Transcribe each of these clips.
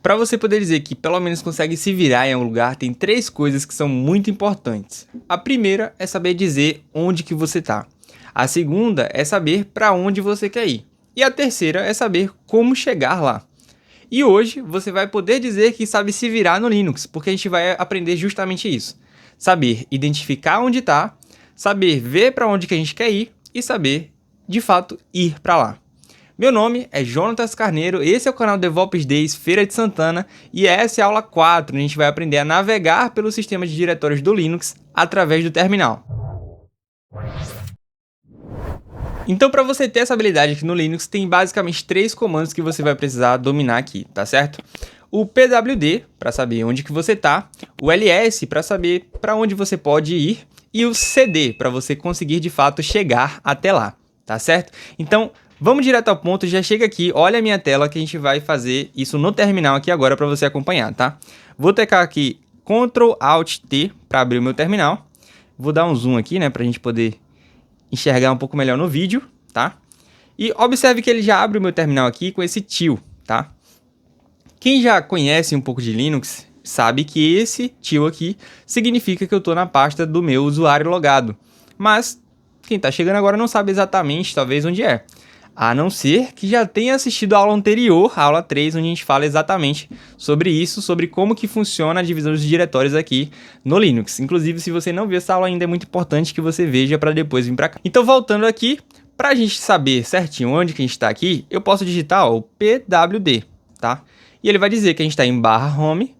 para você poder dizer que pelo menos consegue se virar em um lugar, tem 3 coisas que são muito importantes. A primeira é saber dizer onde que você está. A segunda é saber para onde você quer ir. E a terceira é saber como chegar lá. E hoje você vai poder dizer que sabe se virar no Linux, porque a gente vai aprender justamente isso. Saber identificar onde está, saber ver para onde que a gente quer ir e saber, de fato, ir para lá. Meu nome é Jonatas Carneiro, esse é o canal DevOps Days Feira de Santana e essa é a aula 4, onde a gente vai aprender a navegar pelo sistema de diretórios do Linux através do terminal. Então, para você ter essa habilidade aqui no Linux, tem basicamente 3 comandos que você vai precisar dominar aqui, tá certo? O pwd, para saber onde que você está, o ls, para saber para onde você pode ir, e o cd, para você conseguir de fato chegar até lá, tá certo? Então, vamos direto ao ponto, já chega aqui, olha a minha tela que a gente vai fazer isso no terminal aqui agora para você acompanhar, tá? Vou tecar aqui Ctrl Alt T para abrir o meu terminal. Vou dar um zoom aqui, né, para a gente poder enxergar um pouco melhor no vídeo, tá? E observe que ele já abre o meu terminal aqui com esse til, tá? Quem já conhece um pouco de Linux sabe que esse til aqui significa que eu estou na pasta do meu usuário logado. Mas quem está chegando agora não sabe exatamente, talvez, onde é. A não ser que já tenha assistido a aula anterior, a aula 3, onde a gente fala exatamente sobre isso, sobre como que funciona a divisão dos diretórios aqui no Linux. Inclusive, se você não viu essa aula ainda, é muito importante que você veja para depois vir para cá. Então, voltando aqui, para a gente saber certinho onde que a gente está aqui, eu posso digitar o pwd, tá? E ele vai dizer que a gente está em /home,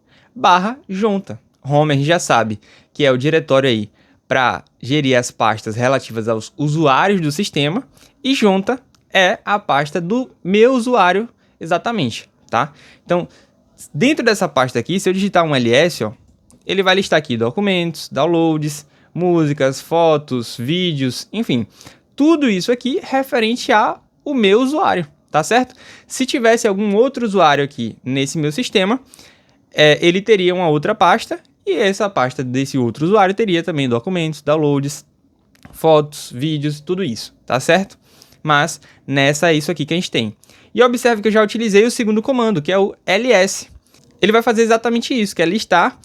/junta. Home a gente já sabe que é o diretório aí para gerir as pastas relativas aos usuários do sistema, e junta é a pasta do meu usuário exatamente, tá? Então, dentro dessa pasta aqui, se eu digitar um ls, ó, ele vai listar aqui documentos, downloads, músicas, fotos, vídeos, enfim, tudo isso aqui referente ao meu usuário, tá certo? Se tivesse algum outro usuário aqui nesse meu sistema, ele teria uma outra pasta, e essa pasta desse outro usuário teria também documentos, downloads, fotos, vídeos, tudo isso, tá certo? Mas nessa é isso aqui que a gente tem. E observe que eu já utilizei o segundo comando, que é o ls. Ele vai fazer exatamente isso, que é listar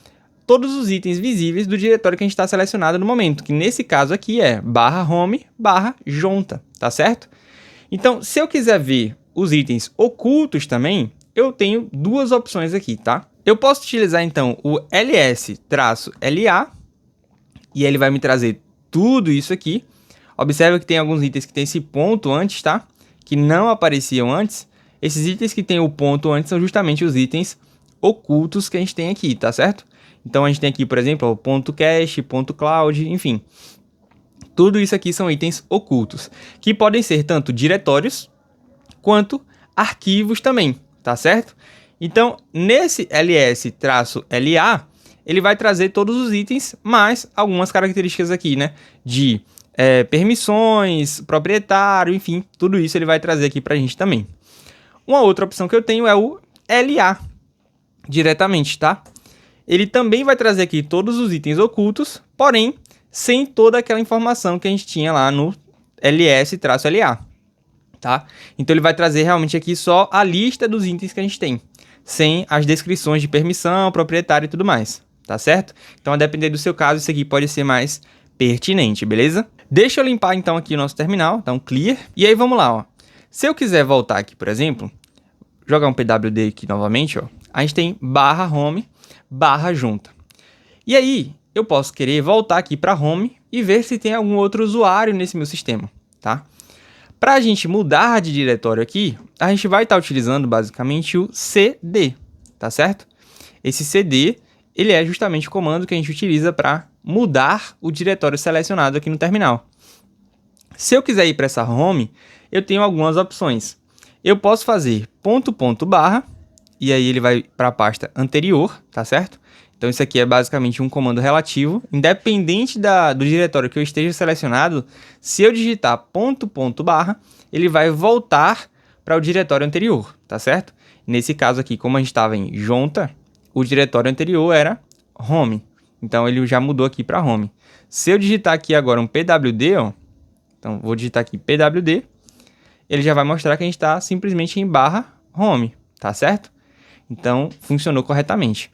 todos os itens visíveis do diretório que a gente está selecionado no momento, que nesse caso aqui é /home, /junta, tá certo? Então, se eu quiser ver os itens ocultos também, eu tenho 2 opções aqui, tá? Eu posso utilizar então o ls-la, e ele vai me trazer tudo isso aqui. Observe que tem alguns itens que tem esse ponto antes, tá? Que não apareciam antes. Esses itens que tem o ponto antes são justamente os itens ocultos que a gente tem aqui, tá certo? Então a gente tem aqui, por exemplo, o ponto .cache, ponto .cloud, enfim. Tudo isso aqui são itens ocultos, que podem ser tanto diretórios quanto arquivos também, tá certo? Então, nesse ls-la, ele vai trazer todos os itens, mais algumas características aqui, né? De permissões, proprietário, enfim, tudo isso ele vai trazer aqui pra gente também. Uma outra opção que eu tenho é o LA, diretamente, tá? Ele também vai trazer aqui todos os itens ocultos, porém, sem toda aquela informação que a gente tinha lá no ls-la, tá? Então ele vai trazer realmente aqui só a lista dos itens que a gente tem, sem as descrições de permissão, proprietário e tudo mais, tá certo? Então, a depender do seu caso, isso aqui pode ser mais pertinente, beleza? Deixa eu limpar então aqui o nosso terminal, dar um clear, e aí vamos lá, ó. Se eu quiser voltar aqui, por exemplo, jogar um pwd aqui novamente, ó, a gente tem /home, /junta. E aí, eu posso querer voltar aqui para home e ver se tem algum outro usuário nesse meu sistema, tá? Para a gente mudar de diretório aqui, a gente vai estar utilizando basicamente o cd, tá certo? Esse cd, ele é justamente o comando que a gente utiliza para mudar o diretório selecionado aqui no terminal. Se eu quiser ir para essa home, eu tenho algumas opções. Eu posso fazer .. e aí ele vai para a pasta anterior, tá certo? Então isso aqui é basicamente um comando relativo, independente do diretório que eu esteja selecionado, se eu digitar .. ele vai voltar para o diretório anterior, tá certo? Nesse caso aqui, como a gente estava em junta, o diretório anterior era home, então ele já mudou aqui para home. Se eu digitar aqui agora um pwd, ó, então vou digitar aqui pwd, ele já vai mostrar que a gente está simplesmente em /home, tá certo? Então, funcionou corretamente.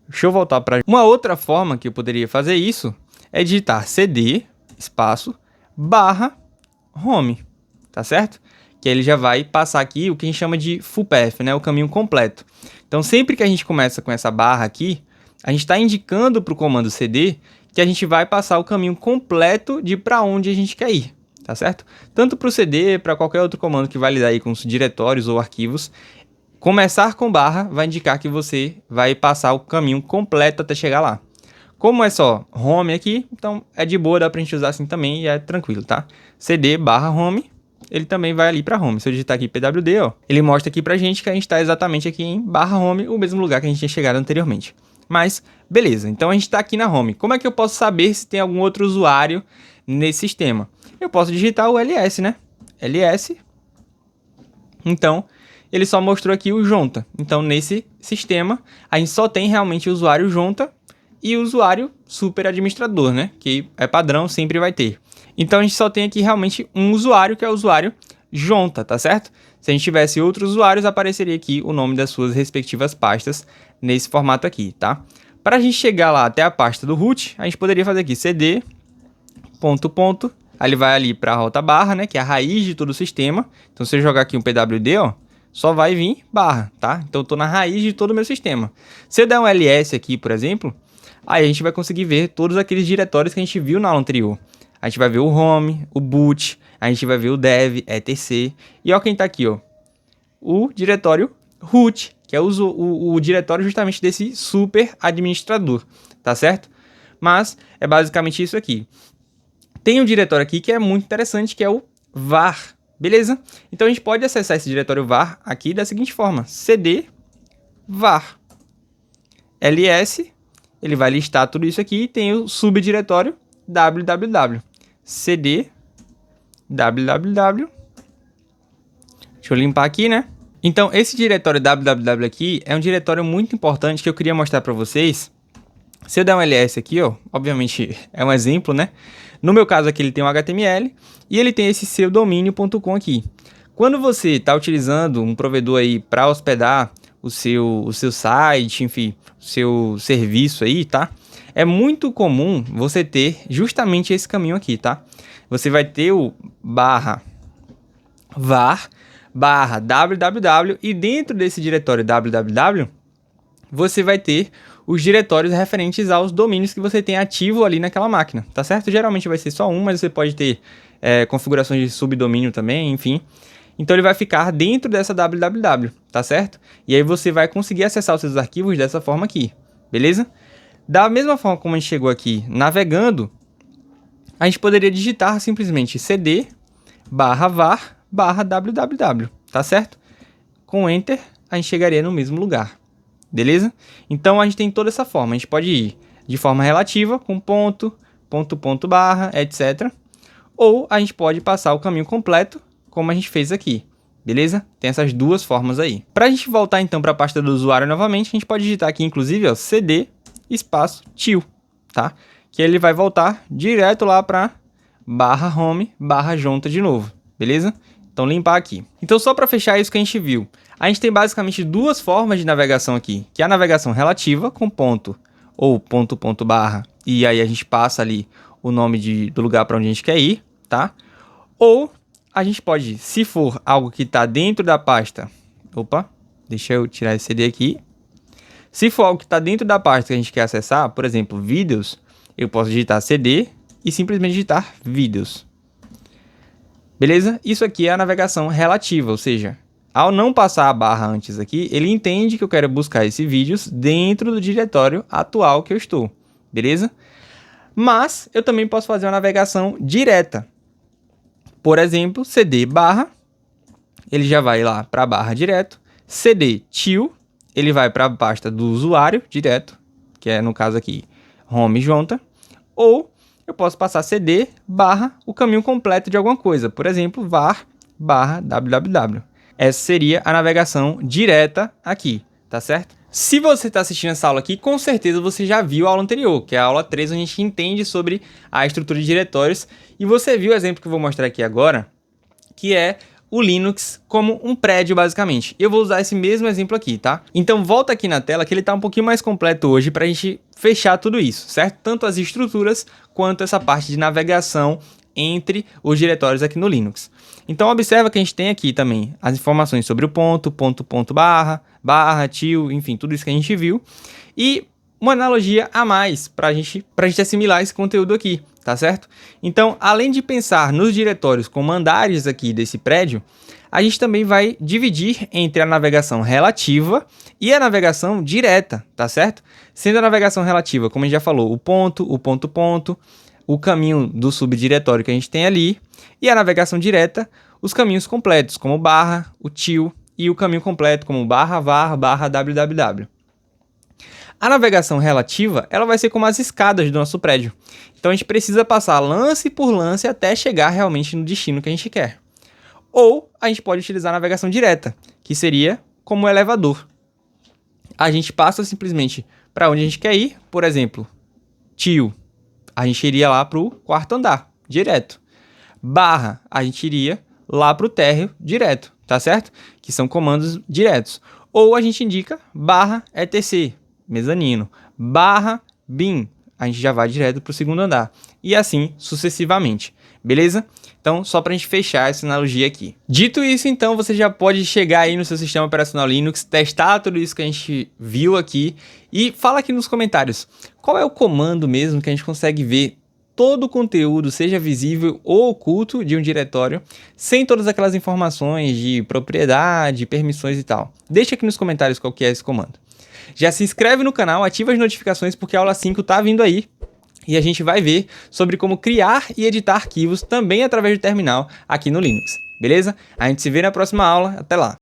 Deixa eu voltar para... Uma outra forma que eu poderia fazer isso é digitar cd, espaço, barra, home, tá certo? Que aí ele já vai passar aqui o que a gente chama de full path, né? O caminho completo. Então, sempre que a gente começa com essa barra aqui, a gente está indicando para o comando cd que a gente vai passar o caminho completo de para onde a gente quer ir, tá certo? Tanto para o cd, para qualquer outro comando que vai lidar aí com os diretórios ou arquivos, começar com barra vai indicar que você vai passar o caminho completo até chegar lá. Como é só home aqui, então é de boa, dá pra gente usar assim também e é tranquilo, tá? cd barra home, ele também vai ali para home. Se eu digitar aqui pwd, ó, ele mostra aqui pra gente que a gente está exatamente aqui em barra home, o mesmo lugar que a gente tinha chegado anteriormente. Mas, beleza, então a gente está aqui na home. Como é que eu posso saber se tem algum outro usuário nesse sistema? Eu posso digitar o ls, né? ls. Então, ele só mostrou aqui o Jonta. Então, nesse sistema, a gente só tem realmente o usuário Jonta e o usuário super administrador, né? Que é padrão, sempre vai ter. Então, a gente só tem aqui realmente um usuário, que é o usuário Jonta, tá certo? Se a gente tivesse outros usuários, apareceria aqui o nome das suas respectivas pastas nesse formato aqui, tá? Para a gente chegar lá até a pasta do root, a gente poderia fazer aqui cd, ponto, aí ele vai ali para a rota barra, né? Que é a raiz de todo o sistema. Então, se eu jogar aqui um pwd, ó, só vai vir barra, tá? Então, eu estou na raiz de todo o meu sistema. Se eu der um ls aqui, por exemplo, aí a gente vai conseguir ver todos aqueles diretórios que a gente viu na aula anterior. A gente vai ver o home, o boot, a gente vai ver o dev, etc. E ó quem tá aqui, ó. O diretório root, que é o diretório justamente desse super administrador, tá certo? Mas é basicamente isso aqui. Tem um diretório aqui que é muito interessante, que é o var, beleza? Então a gente pode acessar esse diretório var aqui da seguinte forma: cd var ls, ele vai listar tudo isso aqui e tem o subdiretório www. cd www. Deixa eu limpar aqui, né? Então, esse diretório www aqui é um diretório muito importante que eu queria mostrar para vocês. Se eu der um ls aqui, ó, obviamente é um exemplo, né? No meu caso aqui ele tem um HTML e ele tem esse seu domínio.com aqui. Quando você está utilizando um provedor aí para hospedar o seu site, enfim, o seu serviço aí, tá? É muito comum você ter justamente esse caminho aqui, tá? Você vai ter o barra var barra www e dentro desse diretório www você vai ter os diretórios referentes aos domínios que você tem ativo ali naquela máquina, tá certo? Geralmente vai ser só um, mas você pode ter configurações de subdomínio também, enfim. Então ele vai ficar dentro dessa www, tá certo? E aí você vai conseguir acessar os seus arquivos dessa forma aqui, beleza? Da mesma forma como a gente chegou aqui navegando, a gente poderia digitar simplesmente cd barra var barra www, tá certo? Com Enter, a gente chegaria no mesmo lugar, beleza? Então, a gente tem toda essa forma. A gente pode ir de forma relativa, com ponto, barra, etc. Ou a gente pode passar o caminho completo, como a gente fez aqui, beleza? Tem essas duas formas aí. Para a gente voltar, então, para a pasta do usuário novamente, a gente pode digitar aqui, inclusive, ó, cd espaço til, tá? Que ele vai voltar direto lá para barra home, barra jonta de novo, beleza? Então, limpar aqui. Então, só para fechar isso que a gente viu, a gente tem basicamente duas formas de navegação aqui, que é a navegação relativa, com ponto ou ponto barra, e aí a gente passa ali o nome do lugar para onde a gente quer ir, tá? Ou a gente pode, se for algo que está dentro da pasta, deixa eu tirar esse CD aqui. Se for algo que está dentro da pasta que a gente quer acessar, por exemplo, vídeos, eu posso digitar cd e simplesmente digitar vídeos. Beleza? Isso aqui é a navegação relativa, ou seja, ao não passar a barra antes aqui, ele entende que eu quero buscar esses vídeos dentro do diretório atual que eu estou, beleza? Mas eu também posso fazer uma navegação direta. Por exemplo, cd barra, ele já vai lá para a barra direto, cd til, ele vai para a pasta do usuário direto, que é no caso aqui, home jonta, ou eu posso passar cd barra o caminho completo de alguma coisa, por exemplo, var barra www. Essa seria a navegação direta aqui, tá certo? Se você está assistindo essa aula aqui, com certeza você já viu a aula anterior, que é a aula 3, onde a gente entende sobre a estrutura de diretórios, e você viu o exemplo que eu vou mostrar aqui agora, que é o Linux como um prédio, basicamente. Eu vou usar esse mesmo exemplo aqui, tá? Então volta aqui na tela que ele tá um pouquinho mais completo hoje para a gente fechar tudo isso, certo? Tanto as estruturas quanto essa parte de navegação entre os diretórios aqui no Linux. Então observa que a gente tem aqui também as informações sobre o ponto, barra, tio, enfim, tudo isso que a gente viu. E uma analogia a mais pra gente assimilar esse conteúdo aqui, tá certo? Então, além de pensar nos diretórios como andares aqui desse prédio, a gente também vai dividir entre a navegação relativa e a navegação direta, tá certo? Sendo a navegação relativa, como a gente já falou, o ponto, o caminho do subdiretório que a gente tem ali, e a navegação direta, os caminhos completos, como barra, o tio, e o caminho completo, como barra, var, barra, www. A navegação relativa, ela vai ser como as escadas do nosso prédio. Então a gente precisa passar lance por lance até chegar realmente no destino que a gente quer. Ou a gente pode utilizar a navegação direta, que seria como o elevador. A gente passa simplesmente para onde a gente quer ir, por exemplo, tio, a gente iria lá para o quarto andar, direto. Barra, a gente iria lá para o térreo, direto, tá certo? Que são comandos diretos. Ou a gente indica barra etc, mezanino, barra bin, a gente já vai direto para o segundo andar. E assim sucessivamente, beleza? Então, só para a gente fechar essa analogia aqui. Dito isso, então, você já pode chegar aí no seu sistema operacional Linux, testar tudo isso que a gente viu aqui e fala aqui nos comentários qual é o comando mesmo que a gente consegue ver todo o conteúdo, seja visível ou oculto, de um diretório, sem todas aquelas informações de propriedade, permissões e tal. Deixa aqui nos comentários qual que é esse comando. Já se inscreve no canal, ativa as notificações porque a aula 5 tá vindo aí. E a gente vai ver sobre como criar e editar arquivos também através do terminal aqui no Linux, beleza? A gente se vê na próxima aula, até lá!